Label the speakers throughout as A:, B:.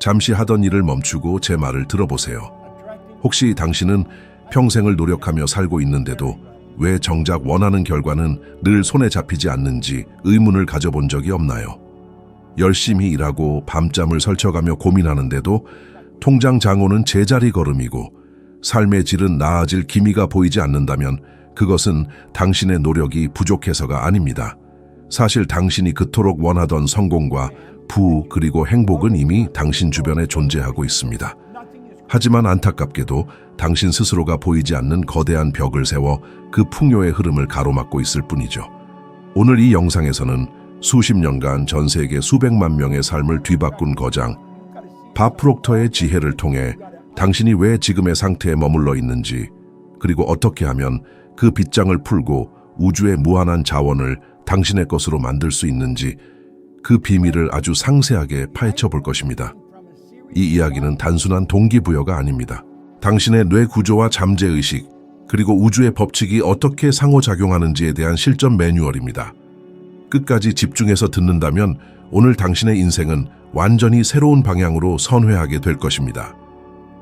A: 잠시 하던 일을 멈추고 제 말을 들어보세요. 혹시 당신은 평생을 노력하며 살고 있는데도 왜 정작 원하는 결과는 늘 손에 잡히지 않는지 의문을 가져본 적이 없나요? 열심히 일하고 밤잠을 설쳐가며 고민하는데도 통장 잔고는 제자리 걸음이고 삶의 질은 나아질 기미가 보이지 않는다면 그것은 당신의 노력이 부족해서가 아닙니다. 사실 당신이 그토록 원하던 성공과 부 그리고 행복은 이미 당신 주변에 존재하고 있습니다. 하지만 안타깝게도 당신 스스로가 보이지 않는 거대한 벽을 세워 그 풍요의 흐름을 가로막고 있을 뿐이죠. 오늘 이 영상에서는 수십 년간 전 세계 수백만 명의 삶을 뒤바꾼 거장 밥 프록터의 지혜를 통해 당신이 왜 지금의 상태에 머물러 있는지, 그리고 어떻게 하면 그 빗장을 풀고 우주의 무한한 자원을 당신의 것으로 만들 수 있는지 그 비밀을 아주 상세하게 파헤쳐 볼 것입니다. 이 이야기는 단순한 동기부여가 아닙니다. 당신의 뇌 구조와 잠재의식, 그리고 우주의 법칙이 어떻게 상호작용하는지에 대한 실전 매뉴얼입니다. 끝까지 집중해서 듣는다면 오늘 당신의 인생은 완전히 새로운 방향으로 선회하게 될 것입니다.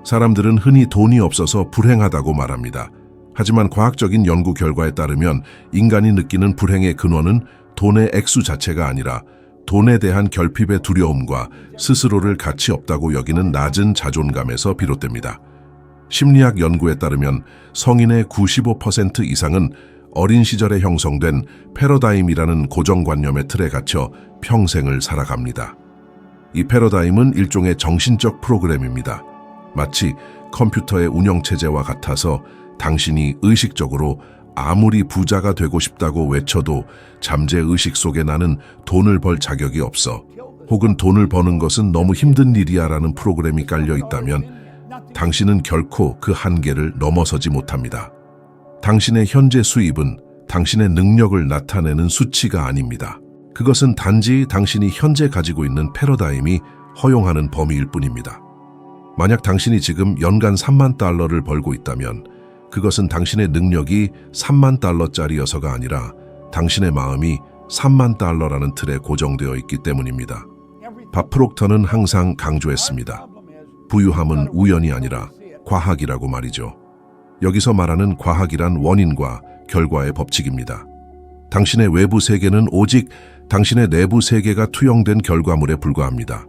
A: 사람들은 흔히 돈이 없어서 불행하다고 말합니다. 하지만 과학적인 연구 결과에 따르면 인간이 느끼는 불행의 근원은 돈의 액수 자체가 아니라 돈에 대한 결핍의 두려움과 스스로를 가치 없다고 여기는 낮은 자존감에서 비롯됩니다. 심리학 연구에 따르면 성인의 95% 이상은 어린 시절에 형성된 패러다임이라는 고정관념의 틀에 갇혀 평생을 살아갑니다. 이 패러다임은 일종의 정신적 프로그램입니다. 마치 컴퓨터의 운영체제와 같아서 당신이 의식적으로 아무리 부자가 되고 싶다고 외쳐도 잠재의식 속에 나는 돈을 벌 자격이 없어, 혹은 돈을 버는 것은 너무 힘든 일이야 라는 프로그램이 깔려 있다면 당신은 결코 그 한계를 넘어서지 못합니다. 당신의 현재 수입은 당신의 능력을 나타내는 수치가 아닙니다. 그것은 단지 당신이 현재 가지고 있는 패러다임이 허용하는 범위일 뿐입니다. 만약 당신이 지금 연간 3만 달러를 벌고 있다면 그것은 당신의 능력이 3만 달러짜리여서가 아니라 당신의 마음이 3만 달러라는 틀에 고정되어 있기 때문입니다. 밥 프록터는 항상 강조했습니다. 부유함은 우연이 아니라 과학이라고 말이죠. 여기서 말하는 과학이란 원인과 결과의 법칙입니다. 당신의 외부 세계는 오직 당신의 내부 세계가 투영된 결과물에 불과합니다.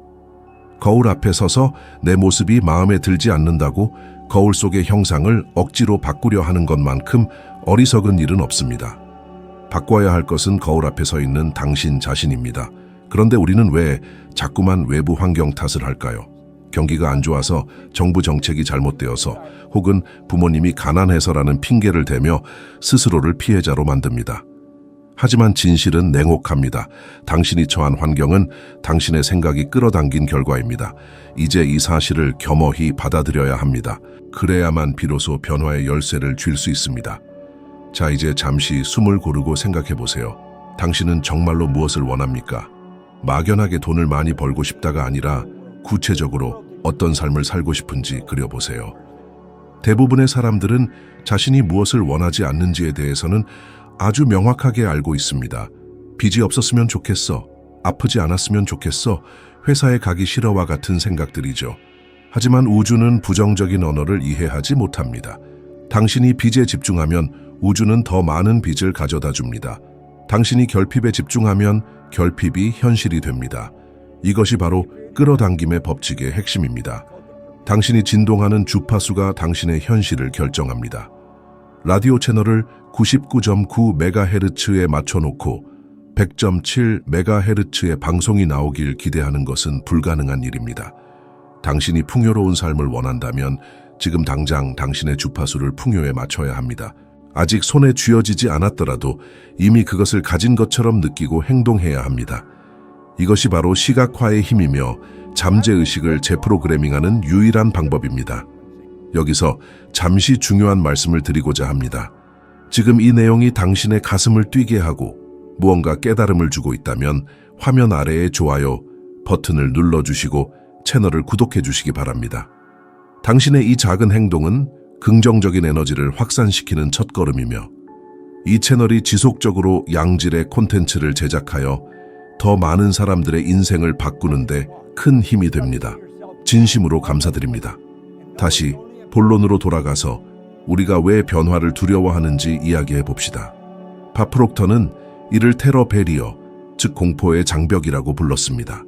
A: 거울 앞에 서서 내 모습이 마음에 들지 않는다고 거울 속의 형상을 억지로 바꾸려 하는 것만큼 어리석은 일은 없습니다. 바꿔야 할 것은 거울 앞에 서 있는 당신 자신입니다. 그런데 우리는 왜 자꾸만 외부 환경 탓을 할까요? 경기가 안 좋아서, 정부 정책이 잘못되어서, 혹은 부모님이 가난해서라는 핑계를 대며 스스로를 피해자로 만듭니다. 하지만 진실은 냉혹합니다. 당신이 처한 환경은 당신의 생각이 끌어당긴 결과입니다. 이제 이 사실을 겸허히 받아들여야 합니다. 그래야만 비로소 변화의 열쇠를 쥘 수 있습니다. 자, 이제 잠시 숨을 고르고 생각해 보세요. 당신은 정말로 무엇을 원합니까? 막연하게 돈을 많이 벌고 싶다가 아니라 구체적으로 어떤 삶을 살고 싶은지 그려보세요. 대부분의 사람들은 자신이 무엇을 원하지 않는지에 대해서는 아주 명확하게 알고 있습니다. 빚이 없었으면 좋겠어. 아프지 않았으면 좋겠어. 회사에 가기 싫어와 같은 생각들이죠. 하지만 우주는 부정적인 언어를 이해하지 못합니다. 당신이 빚에 집중하면 우주는 더 많은 빚을 가져다 줍니다. 당신이 결핍에 집중하면 결핍이 현실이 됩니다. 이것이 바로 끌어당김의 법칙의 핵심입니다. 당신이 진동하는 주파수가 당신의 현실을 결정합니다. 라디오 채널을 99.9MHz에 맞춰놓고 100.7MHz의 방송이 나오길 기대하는 것은 불가능한 일입니다. 당신이 풍요로운 삶을 원한다면 지금 당장 당신의 주파수를 풍요에 맞춰야 합니다. 아직 손에 쥐어지지 않았더라도 이미 그것을 가진 것처럼 느끼고 행동해야 합니다. 이것이 바로 시각화의 힘이며 잠재의식을 재프로그래밍하는 유일한 방법입니다. 여기서 잠시 중요한 말씀을 드리고자 합니다. 지금 이 내용이 당신의 가슴을 뛰게 하고 무언가 깨달음을 주고 있다면 화면 아래의 좋아요 버튼을 눌러주시고 채널을 구독해 주시기 바랍니다. 당신의 이 작은 행동은 긍정적인 에너지를 확산시키는 첫걸음이며 이 채널이 지속적으로 양질의 콘텐츠를 제작하여 더 많은 사람들의 인생을 바꾸는데 큰 힘이 됩니다. 진심으로 감사드립니다. 다시 본론으로 돌아가서 우리가 왜 변화를 두려워하는지 이야기해 봅시다. 밥 프록터는 이를 테러 베리어, 즉 공포의 장벽이라고 불렀습니다.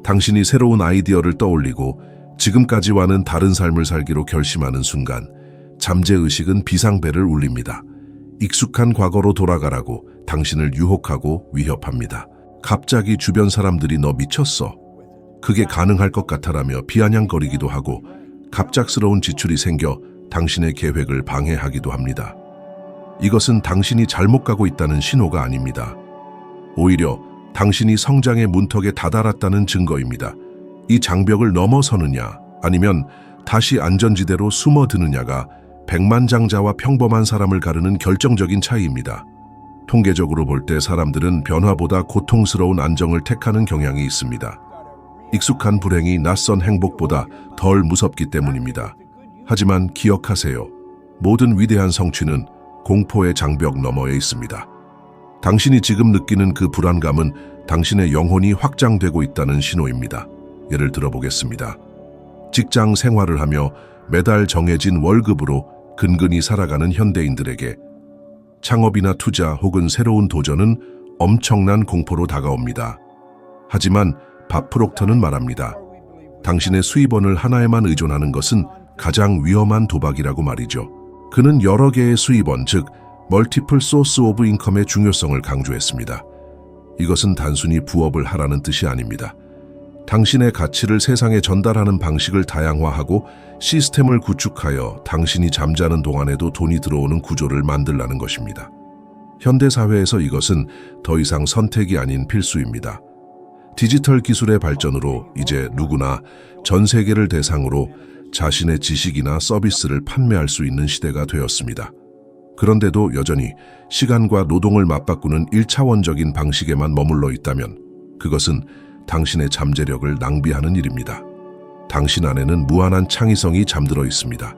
A: 당신이 새로운 아이디어를 떠올리고 지금까지와는 다른 삶을 살기로 결심하는 순간 잠재의식은 비상벨을 울립니다. 익숙한 과거로 돌아가라고 당신을 유혹하고 위협합니다. 갑자기 주변 사람들이 너 미쳤어. 그게 가능할 것 같아라며 비아냥거리기도 하고 갑작스러운 지출이 생겨 당신의 계획을 방해하기도 합니다. 이것은 당신이 잘못 가고 있다는 신호가 아닙니다. 오히려 당신이 성장의 문턱에 다다랐다는 증거입니다. 이 장벽을 넘어서느냐 아니면 다시 안전지대로 숨어드느냐가 백만장자와 평범한 사람을 가르는 결정적인 차이입니다. 통계적으로 볼 때 사람들은 변화보다 고통스러운 안정을 택하는 경향이 있습니다. 익숙한 불행이 낯선 행복보다 덜 무섭기 때문입니다. 하지만 기억하세요. 모든 위대한 성취는 공포의 장벽 너머에 있습니다. 당신이 지금 느끼는 그 불안감은 당신의 영혼이 확장되고 있다는 신호입니다. 예를 들어보겠습니다. 직장 생활을 하며 매달 정해진 월급으로 근근히 살아가는 현대인들에게 창업이나 투자 혹은 새로운 도전은 엄청난 공포로 다가옵니다. 하지만 밥 프록터는 말합니다. 당신의 수입원을 하나에만 의존하는 것은 가장 위험한 도박이라고 말이죠. 그는 여러 개의 수입원, 즉 멀티플 소스 오브 인컴의 중요성을 강조했습니다. 이것은 단순히 부업을 하라는 뜻이 아닙니다. 당신의 가치를 세상에 전달하는 방식을 다양화하고 시스템을 구축하여 당신이 잠자는 동안에도 돈이 들어오는 구조를 만들라는 것입니다. 현대사회에서 이것은 더 이상 선택이 아닌 필수입니다. 디지털 기술의 발전으로 이제 누구나 전 세계를 대상으로 자신의 지식이나 서비스를 판매할 수 있는 시대가 되었습니다. 그런데도 여전히 시간과 노동을 맞바꾸는 1차원적인 방식에만 머물러 있다면 그것은 당신의 잠재력을 낭비하는 일입니다. 당신 안에는 무한한 창의성이 잠들어 있습니다.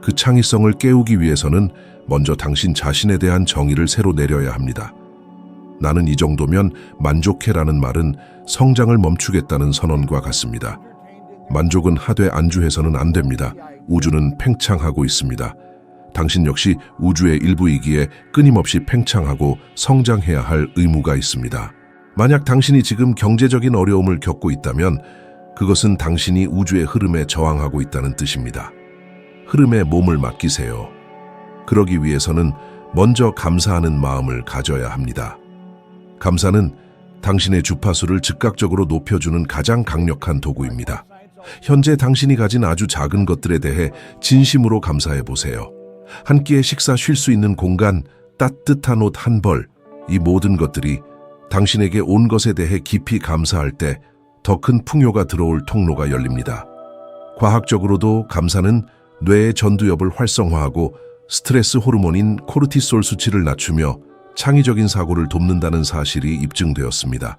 A: 그 창의성을 깨우기 위해서는 먼저 당신 자신에 대한 정의를 새로 내려야 합니다. 나는 이 정도면 만족해라는 말은 성장을 멈추겠다는 선언과 같습니다. 만족은 하되 안주해서는 안 됩니다. 우주는 팽창하고 있습니다. 당신 역시 우주의 일부이기에 끊임없이 팽창하고 성장해야 할 의무가 있습니다. 만약 당신이 지금 경제적인 어려움을 겪고 있다면 그것은 당신이 우주의 흐름에 저항하고 있다는 뜻입니다. 흐름에 몸을 맡기세요. 그러기 위해서는 먼저 감사하는 마음을 가져야 합니다. 감사는 당신의 주파수를 즉각적으로 높여주는 가장 강력한 도구입니다. 현재 당신이 가진 아주 작은 것들에 대해 진심으로 감사해 보세요. 한 끼의 식사, 쉴 수 있는 공간, 따뜻한 옷 한 벌, 이 모든 것들이 당신에게 온 것에 대해 깊이 감사할 때 더 큰 풍요가 들어올 통로가 열립니다. 과학적으로도 감사는 뇌의 전두엽을 활성화하고 스트레스 호르몬인 코르티솔 수치를 낮추며 창의적인 사고를 돕는다는 사실이 입증되었습니다.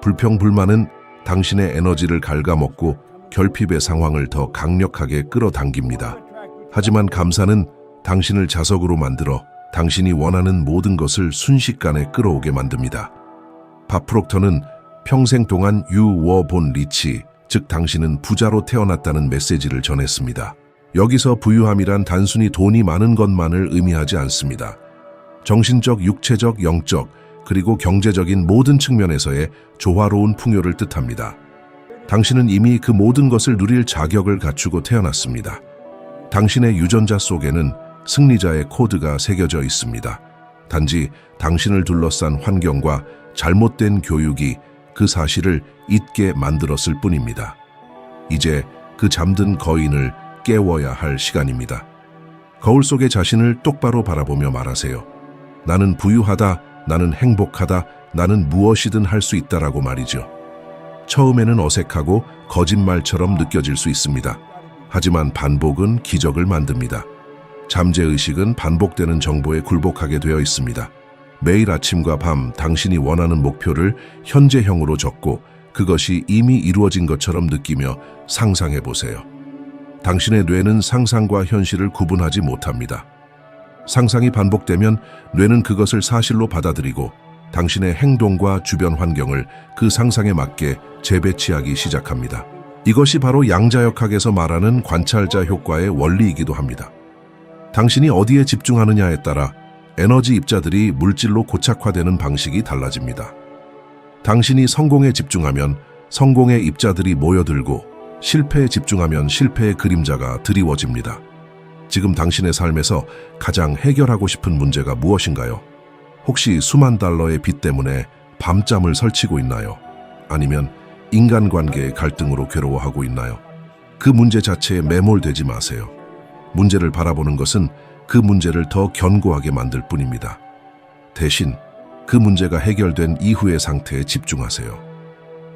A: 불평, 불만은 당신의 에너지를 갉아먹고 결핍의 상황을 더 강력하게 끌어당깁니다. 하지만 감사는 당신을 자석으로 만들어 당신이 원하는 모든 것을 순식간에 끌어오게 만듭니다. 밥 프록터는 평생 동안 You were born rich, 즉 당신은 부자로 태어났다는 메시지를 전했습니다. 여기서 부유함이란 단순히 돈이 많은 것만을 의미하지 않습니다. 정신적, 육체적, 영적, 그리고 경제적인 모든 측면에서의 조화로운 풍요를 뜻합니다. 당신은 이미 그 모든 것을 누릴 자격을 갖추고 태어났습니다. 당신의 유전자 속에는 승리자의 코드가 새겨져 있습니다. 단지 당신을 둘러싼 환경과 잘못된 교육이 그 사실을 잊게 만들었을 뿐입니다. 이제 그 잠든 거인을 깨워야 할 시간입니다. 거울 속의 자신을 똑바로 바라보며 말하세요. 나는 부유하다, 나는 행복하다, 나는 무엇이든 할 수 있다라고 말이죠. 처음에는 어색하고 거짓말처럼 느껴질 수 있습니다. 하지만 반복은 기적을 만듭니다. 잠재의식은 반복되는 정보에 굴복하게 되어 있습니다. 매일 아침과 밤 당신이 원하는 목표를 현재형으로 적고 그것이 이미 이루어진 것처럼 느끼며 상상해 보세요. 당신의 뇌는 상상과 현실을 구분하지 못합니다. 상상이 반복되면 뇌는 그것을 사실로 받아들이고 당신의 행동과 주변 환경을 그 상상에 맞게 재배치하기 시작합니다. 이것이 바로 양자역학에서 말하는 관찰자 효과의 원리이기도 합니다. 당신이 어디에 집중하느냐에 따라 에너지 입자들이 물질로 고착화되는 방식이 달라집니다. 당신이 성공에 집중하면 성공의 입자들이 모여들고 실패에 집중하면 실패의 그림자가 드리워집니다. 지금 당신의 삶에서 가장 해결하고 싶은 문제가 무엇인가요? 혹시 수만 달러의 빚 때문에 밤잠을 설치고 있나요? 아니면 인간관계의 갈등으로 괴로워하고 있나요? 그 문제 자체에 매몰되지 마세요. 문제를 바라보는 것은 그 문제를 더 견고하게 만들 뿐입니다. 대신 그 문제가 해결된 이후의 상태에 집중하세요.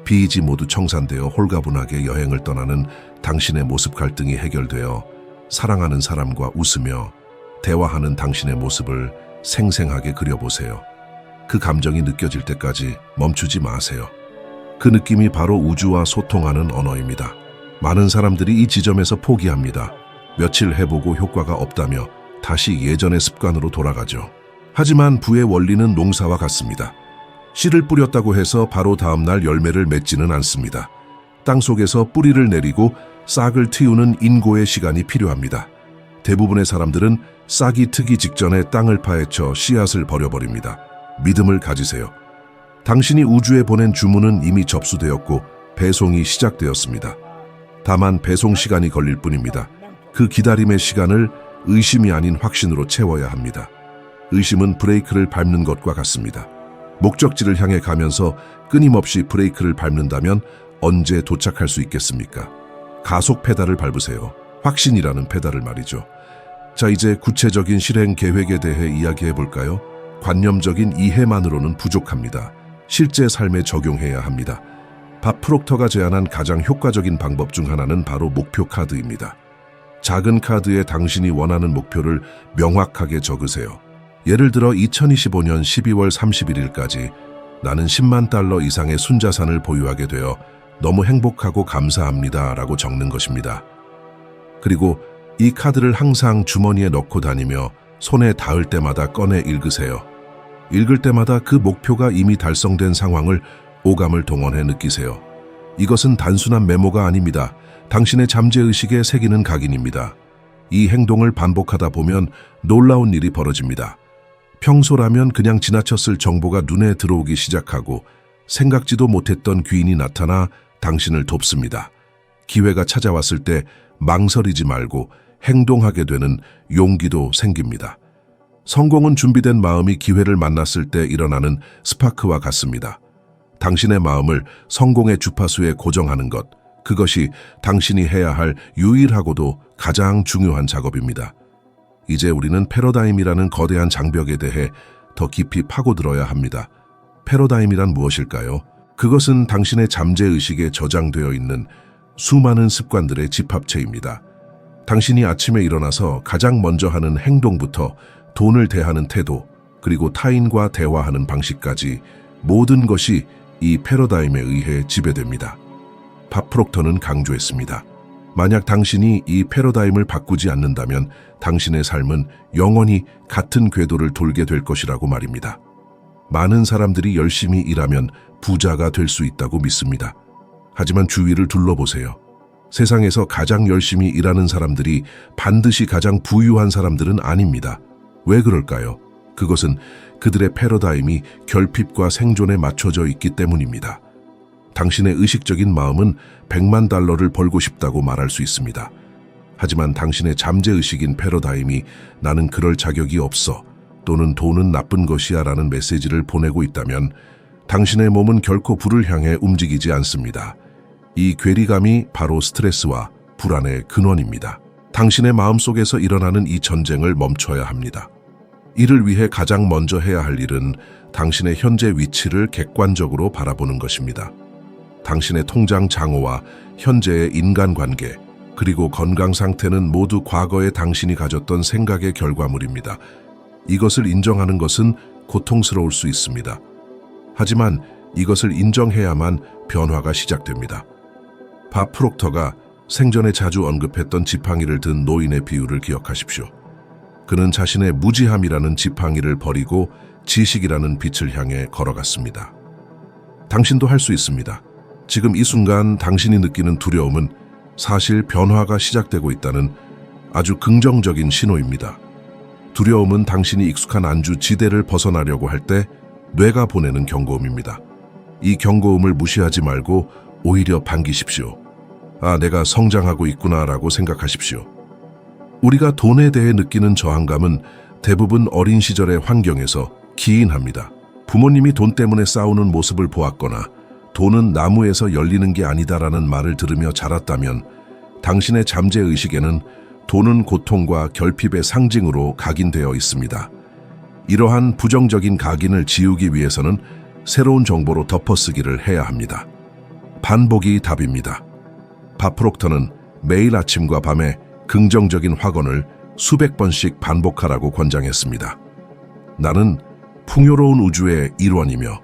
A: 빚이 모두 청산되어 홀가분하게 여행을 떠나는 당신의 모습 갈등이 해결되어 사랑하는 사람과 웃으며 대화하는 당신의 모습을 생생하게 그려보세요. 그 감정이 느껴질 때까지 멈추지 마세요. 그 느낌이 바로 우주와 소통하는 언어입니다. 많은 사람들이 이 지점에서 포기합니다. 며칠 해보고 효과가 없다며 다시 예전의 습관으로 돌아가죠. 하지만 부의 원리는 농사와 같습니다. 씨를 뿌렸다고 해서 바로 다음날 열매를 맺지는 않습니다. 땅속에서 뿌리를 내리고 싹을 틔우는 인고의 시간이 필요합니다. 대부분의 사람들은 싹이 트기 직전에 땅을 파헤쳐 씨앗을 버려버립니다. 믿음을 가지세요. 당신이 우주에 보낸 주문은 이미 접수되었고 배송이 시작되었습니다. 다만 배송 시간이 걸릴 뿐입니다. 그 기다림의 시간을 의심이 아닌 확신으로 채워야 합니다. 의심은 브레이크를 밟는 것과 같습니다. 목적지를 향해 가면서 끊임없이 브레이크를 밟는다면 언제 도착할 수 있겠습니까? 가속 페달을 밟으세요. 확신이라는 페달을 말이죠. 자, 이제 구체적인 실행 계획에 대해 이야기해 볼까요? 관념적인 이해만으로는 부족합니다. 실제 삶에 적용해야 합니다. 밥 프록터가 제안한 가장 효과적인 방법 중 하나는 바로 목표 카드입니다. 작은 카드에 당신이 원하는 목표를 명확하게 적으세요. 예를 들어 2025년 12월 31일까지 나는 10만 달러 이상의 순자산을 보유하게 되어 너무 행복하고 감사합니다 라고 적는 것입니다. 그리고 이 카드를 항상 주머니에 넣고 다니며 손에 닿을 때마다 꺼내 읽으세요. 읽을 때마다 그 목표가 이미 달성된 상황을 오감을 동원해 느끼세요. 이것은 단순한 메모가 아닙니다. 당신의 잠재의식에 새기는 각인입니다. 이 행동을 반복하다 보면 놀라운 일이 벌어집니다. 평소라면 그냥 지나쳤을 정보가 눈에 들어오기 시작하고 생각지도 못했던 귀인이 나타나 당신을 돕습니다. 기회가 찾아왔을 때 망설이지 말고 행동하게 되는 용기도 생깁니다. 성공은 준비된 마음이 기회를 만났을 때 일어나는 스파크와 같습니다. 당신의 마음을 성공의 주파수에 고정하는 것, 그것이 당신이 해야 할 유일하고도 가장 중요한 작업입니다. 이제 우리는 패러다임이라는 거대한 장벽에 대해 더 깊이 파고들어야 합니다. 패러다임이란 무엇일까요? 그것은 당신의 잠재의식에 저장되어 있는 수많은 습관들의 집합체입니다. 당신이 아침에 일어나서 가장 먼저 하는 행동부터 돈을 대하는 태도, 그리고 타인과 대화하는 방식까지 모든 것이 이 패러다임에 의해 지배됩니다. 밥 프록터는 강조했습니다. 만약 당신이 이 패러다임을 바꾸지 않는다면 당신의 삶은 영원히 같은 궤도를 돌게 될 것이라고 말입니다. 많은 사람들이 열심히 일하면 부자가 될 수 있다고 믿습니다. 하지만 주위를 둘러보세요. 세상에서 가장 열심히 일하는 사람들이 반드시 가장 부유한 사람들은 아닙니다. 왜 그럴까요? 그것은 그들의 패러다임이 결핍과 생존에 맞춰져 있기 때문입니다. 당신의 의식적인 마음은 100만 달러를 벌고 싶다고 말할 수 있습니다. 하지만 당신의 잠재의식인 패러다임이 나는 그럴 자격이 없어 또는 돈은 나쁜 것이야 라는 메시지를 보내고 있다면 당신의 몸은 결코 불을 향해 움직이지 않습니다. 이 괴리감이 바로 스트레스와 불안의 근원입니다. 당신의 마음속에서 일어나는 이 전쟁을 멈춰야 합니다. 이를 위해 가장 먼저 해야 할 일은 당신의 현재 위치를 객관적으로 바라보는 것입니다. 당신의 통장 장호와 현재의 인간관계, 그리고 건강 상태는 모두 과거에 당신이 가졌던 생각의 결과물입니다. 이것을 인정하는 것은 고통스러울 수 있습니다. 하지만 이것을 인정해야만 변화가 시작됩니다. 밥 프록터가 생전에 자주 언급했던 지팡이를 든 노인의 비유를 기억하십시오. 그는 자신의 무지함이라는 지팡이를 버리고 지식이라는 빛을 향해 걸어갔습니다. 당신도 할 수 있습니다. 지금 이 순간 당신이 느끼는 두려움은 사실 변화가 시작되고 있다는 아주 긍정적인 신호입니다. 두려움은 당신이 익숙한 안주 지대를 벗어나려고 할 때 뇌가 보내는 경고음입니다. 이 경고음을 무시하지 말고 오히려 반기십시오. 아, 내가 성장하고 있구나라고 생각하십시오. 우리가 돈에 대해 느끼는 저항감은 대부분 어린 시절의 환경에서 기인합니다. 부모님이 돈 때문에 싸우는 모습을 보았거나 돈은 나무에서 열리는 게 아니다라는 말을 들으며 자랐다면 당신의 잠재의식에는 돈은 고통과 결핍의 상징으로 각인되어 있습니다. 이러한 부정적인 각인을 지우기 위해서는 새로운 정보로 덮어쓰기를 해야 합니다. 반복이 답입니다. 밥 프록터는 매일 아침과 밤에 긍정적인 확언을 수백 번씩 반복하라고 권장했습니다. 나는 풍요로운 우주의 일원이며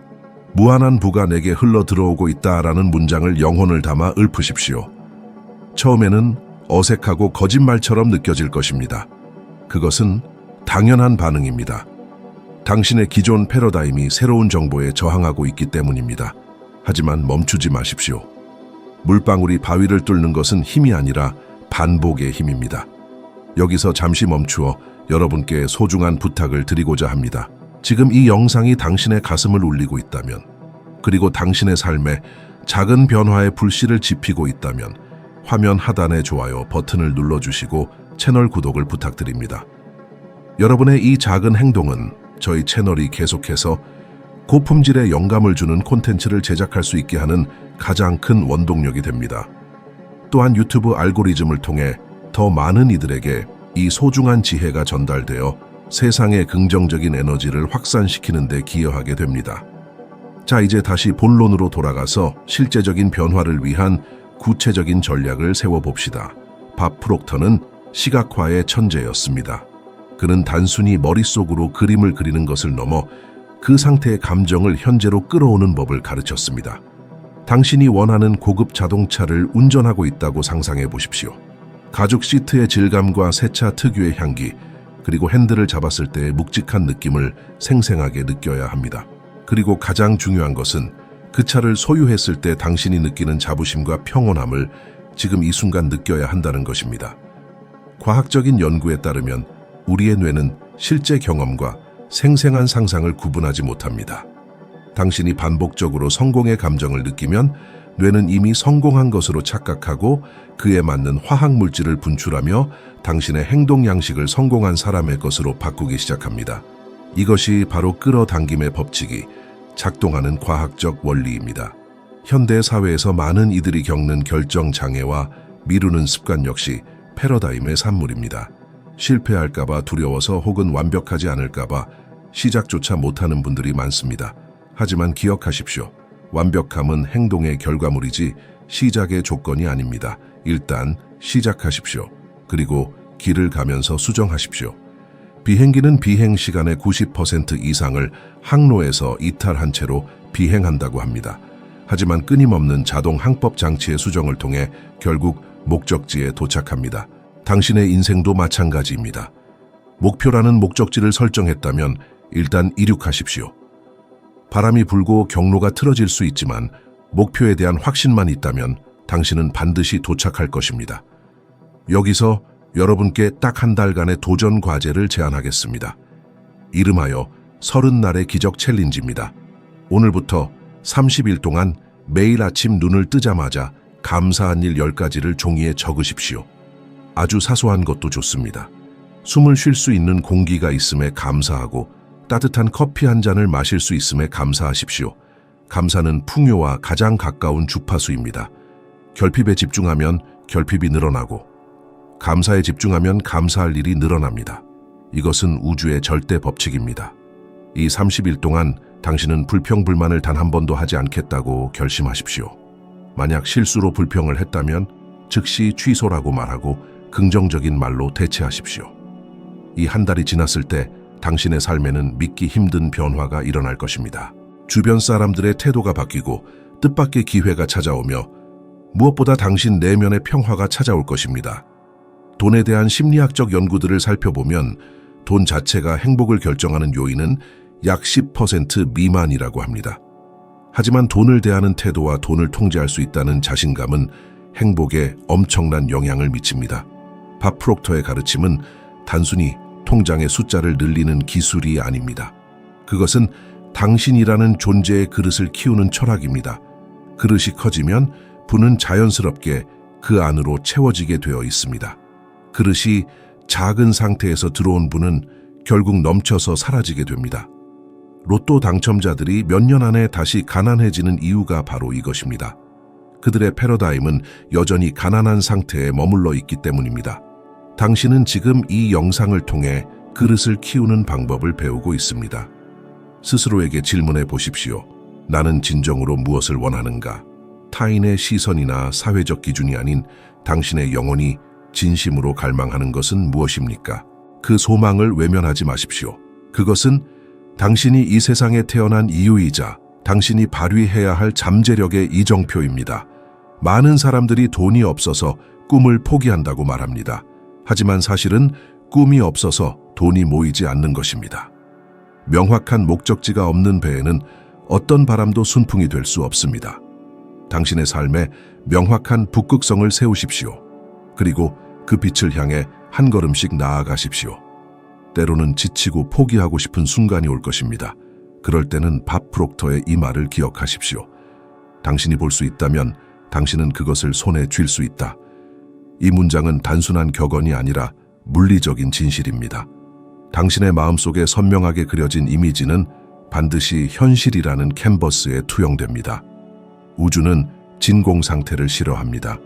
A: 무한한 부가 내게 흘러 들어오고 있다라는 문장을 영혼을 담아 읊으십시오. 처음에는 어색하고 거짓말처럼 느껴질 것입니다. 그것은 당연한 반응입니다. 당신의 기존 패러다임이 새로운 정보에 저항하고 있기 때문입니다. 하지만 멈추지 마십시오. 물방울이 바위를 뚫는 것은 힘이 아니라 반복의 힘입니다. 여기서 잠시 멈추어 여러분께 소중한 부탁을 드리고자 합니다. 지금 이 영상이 당신의 가슴을 울리고 있다면, 그리고 당신의 삶에 작은 변화의 불씨를 지피고 있다면 화면 하단의 좋아요 버튼을 눌러주시고 채널 구독을 부탁드립니다. 여러분의 이 작은 행동은 저희 채널이 계속해서 고품질의 영감을 주는 콘텐츠를 제작할 수 있게 하는 가장 큰 원동력이 됩니다. 또한 유튜브 알고리즘을 통해 더 많은 이들에게 이 소중한 지혜가 전달되어 세상의 긍정적인 에너지를 확산시키는 데 기여하게 됩니다. 자, 이제 다시 본론으로 돌아가서 실제적인 변화를 위한 구체적인 전략을 세워봅시다. 밥 프록터는 시각화의 천재였습니다. 그는 단순히 머릿속으로 그림을 그리는 것을 넘어 그 상태의 감정을 현재로 끌어오는 법을 가르쳤습니다. 당신이 원하는 고급 자동차를 운전하고 있다고 상상해 보십시오. 가죽 시트의 질감과 새 차 특유의 향기, 그리고 핸들을 잡았을 때의 묵직한 느낌을 생생하게 느껴야 합니다. 그리고 가장 중요한 것은 그 차를 소유했을 때 당신이 느끼는 자부심과 평온함을 지금 이 순간 느껴야 한다는 것입니다. 과학적인 연구에 따르면 우리의 뇌는 실제 경험과 생생한 상상을 구분하지 못합니다. 당신이 반복적으로 성공의 감정을 느끼면 뇌는 이미 성공한 것으로 착각하고 그에 맞는 화학 물질을 분출하며 당신의 행동 양식을 성공한 사람의 것으로 바꾸기 시작합니다. 이것이 바로 끌어당김의 법칙이 작동하는 과학적 원리입니다. 현대 사회에서 많은 이들이 겪는 결정 장애와 미루는 습관 역시 패러다임의 산물입니다. 실패할까봐 두려워서 혹은 완벽하지 않을까봐 시작조차 못하는 분들이 많습니다. 하지만 기억하십시오. 완벽함은 행동의 결과물이지 시작의 조건이 아닙니다. 일단 시작하십시오. 그리고 길을 가면서 수정하십시오. 비행기는 비행 시간의 90% 이상을 항로에서 이탈한 채로 비행한다고 합니다. 하지만 끊임없는 자동 항법 장치의 수정을 통해 결국 목적지에 도착합니다. 당신의 인생도 마찬가지입니다. 목표라는 목적지를 설정했다면 일단 이륙하십시오. 바람이 불고 경로가 틀어질 수 있지만 목표에 대한 확신만 있다면 당신은 반드시 도착할 것입니다. 여기서 여러분께 딱 한 달간의 도전 과제를 제안하겠습니다. 이름하여 30날의 기적 챌린지입니다. 오늘부터 30일 동안 매일 아침 눈을 뜨자마자 감사한 일 10가지를 종이에 적으십시오. 아주 사소한 것도 좋습니다. 숨을 쉴 수 있는 공기가 있음에 감사하고 따뜻한 커피 한 잔을 마실 수 있음에 감사하십시오. 감사는 풍요와 가장 가까운 주파수입니다. 결핍에 집중하면 결핍이 늘어나고 감사에 집중하면 감사할 일이 늘어납니다. 이것은 우주의 절대 법칙입니다. 이 30일 동안 당신은 불평불만을 단 한 번도 하지 않겠다고 결심하십시오. 만약 실수로 불평을 했다면 즉시 취소라고 말하고 긍정적인 말로 대체하십시오. 이 한 달이 지났을 때 당신의 삶에는 믿기 힘든 변화가 일어날 것입니다. 주변 사람들의 태도가 바뀌고 뜻밖의 기회가 찾아오며 무엇보다 당신 내면의 평화가 찾아올 것입니다. 돈에 대한 심리학적 연구들을 살펴보면 돈 자체가 행복을 결정하는 요인은 약 10% 미만이라고 합니다. 하지만 돈을 대하는 태도와 돈을 통제할 수 있다는 자신감은 행복에 엄청난 영향을 미칩니다. 밥 프록터의 가르침은 단순히 통장의 숫자를 늘리는 기술이 아닙니다. 그것은 당신이라는 존재의 그릇을 키우는 철학입니다. 그릇이 커지면 부는 자연스럽게 그 안으로 채워지게 되어 있습니다. 그릇이 작은 상태에서 들어온 부는 결국 넘쳐서 사라지게 됩니다. 로또 당첨자들이 몇 년 안에 다시 가난해지는 이유가 바로 이것입니다. 그들의 패러다임은 여전히 가난한 상태에 머물러 있기 때문입니다. 당신은 지금 이 영상을 통해 그릇을 키우는 방법을 배우고 있습니다. 스스로에게 질문해 보십시오. 나는 진정으로 무엇을 원하는가? 타인의 시선이나 사회적 기준이 아닌 당신의 영혼이 진심으로 갈망하는 것은 무엇입니까? 그 소망을 외면하지 마십시오. 그것은 당신이 이 세상에 태어난 이유이자 당신이 발휘해야 할 잠재력의 이정표입니다. 많은 사람들이 돈이 없어서 꿈을 포기한다고 말합니다. 하지만 사실은 꿈이 없어서 돈이 모이지 않는 것입니다. 명확한 목적지가 없는 배에는 어떤 바람도 순풍이 될 수 없습니다. 당신의 삶에 명확한 북극성을 세우십시오. 그리고 그 빛을 향해 한 걸음씩 나아가십시오. 때로는 지치고 포기하고 싶은 순간이 올 것입니다. 그럴 때는 밥 프록터의 이 말을 기억하십시오. 당신이 볼 수 있다면 당신은 그것을 손에 쥘 수 있다. 이 문장은 단순한 격언이 아니라 물리적인 진실입니다. 당신의 마음속에 선명하게 그려진 이미지는 반드시 현실이라는 캔버스에 투영됩니다. 우주는 진공 상태를 싫어합니다.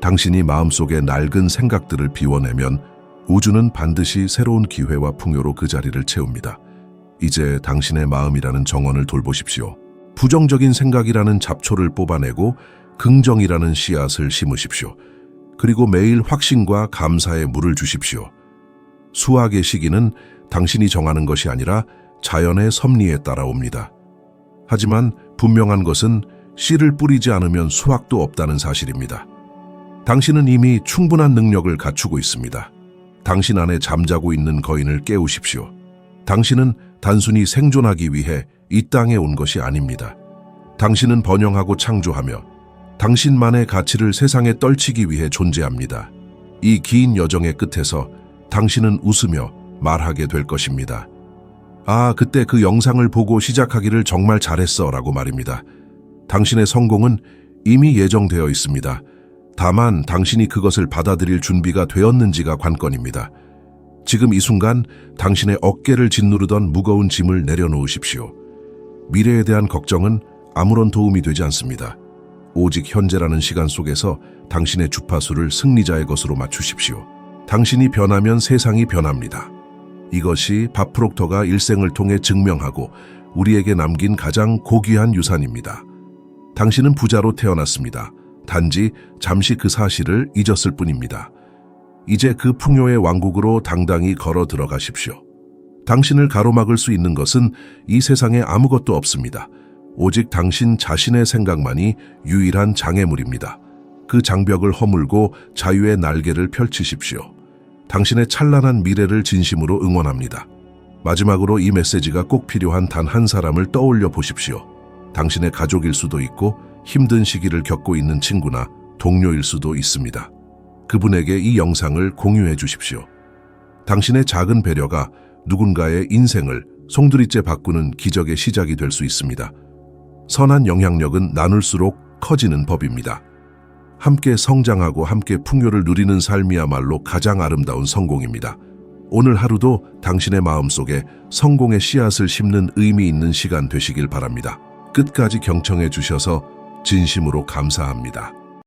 A: 당신이 마음속에 낡은 생각들을 비워내면 우주는 반드시 새로운 기회와 풍요로 그 자리를 채웁니다. 이제 당신의 마음이라는 정원을 돌보십시오. 부정적인 생각이라는 잡초를 뽑아내고 긍정이라는 씨앗을 심으십시오. 그리고 매일 확신과 감사의 물을 주십시오. 수확의 시기는 당신이 정하는 것이 아니라 자연의 섭리에 따라옵니다. 하지만 분명한 것은 씨를 뿌리지 않으면 수확도 없다는 사실입니다. 당신은 이미 충분한 능력을 갖추고 있습니다. 당신 안에 잠자고 있는 거인을 깨우십시오. 당신은 단순히 생존하기 위해 이 땅에 온 것이 아닙니다. 당신은 번영하고 창조하며 당신만의 가치를 세상에 떨치기 위해 존재합니다. 이 긴 여정의 끝에서 당신은 웃으며 말하게 될 것입니다. 아, 그때 그 영상을 보고 시작하기를 정말 잘했어 라고 말입니다. 당신의 성공은 이미 예정되어 있습니다. 다만 당신이 그것을 받아들일 준비가 되었는지가 관건입니다. 지금 이 순간 당신의 어깨를 짓누르던 무거운 짐을 내려놓으십시오. 미래에 대한 걱정은 아무런 도움이 되지 않습니다. 오직 현재라는 시간 속에서 당신의 주파수를 승리자의 것으로 맞추십시오. 당신이 변하면 세상이 변합니다. 이것이 밥 프록터가 일생을 통해 증명하고 우리에게 남긴 가장 고귀한 유산입니다. 당신은 부자로 태어났습니다. 단지 잠시 그 사실을 잊었을 뿐입니다. 이제 그 풍요의 왕국으로 당당히 걸어 들어가십시오. 당신을 가로막을 수 있는 것은 이 세상에 아무것도 없습니다. 오직 당신 자신의 생각만이 유일한 장애물입니다. 그 장벽을 허물고 자유의 날개를 펼치십시오. 당신의 찬란한 미래를 진심으로 응원합니다. 마지막으로 이 메시지가 꼭 필요한 단 한 사람을 떠올려 보십시오. 당신의 가족일 수도 있고 힘든 시기를 겪고 있는 친구나 동료일 수도 있습니다. 그분에게 이 영상을 공유해 주십시오. 당신의 작은 배려가 누군가의 인생을 송두리째 바꾸는 기적의 시작이 될 수 있습니다. 선한 영향력은 나눌수록 커지는 법입니다. 함께 성장하고 함께 풍요를 누리는 삶이야말로 가장 아름다운 성공입니다. 오늘 하루도 당신의 마음속에 성공의 씨앗을 심는 의미 있는 시간 되시길 바랍니다. 끝까지 경청해 주셔서 진심으로 감사합니다.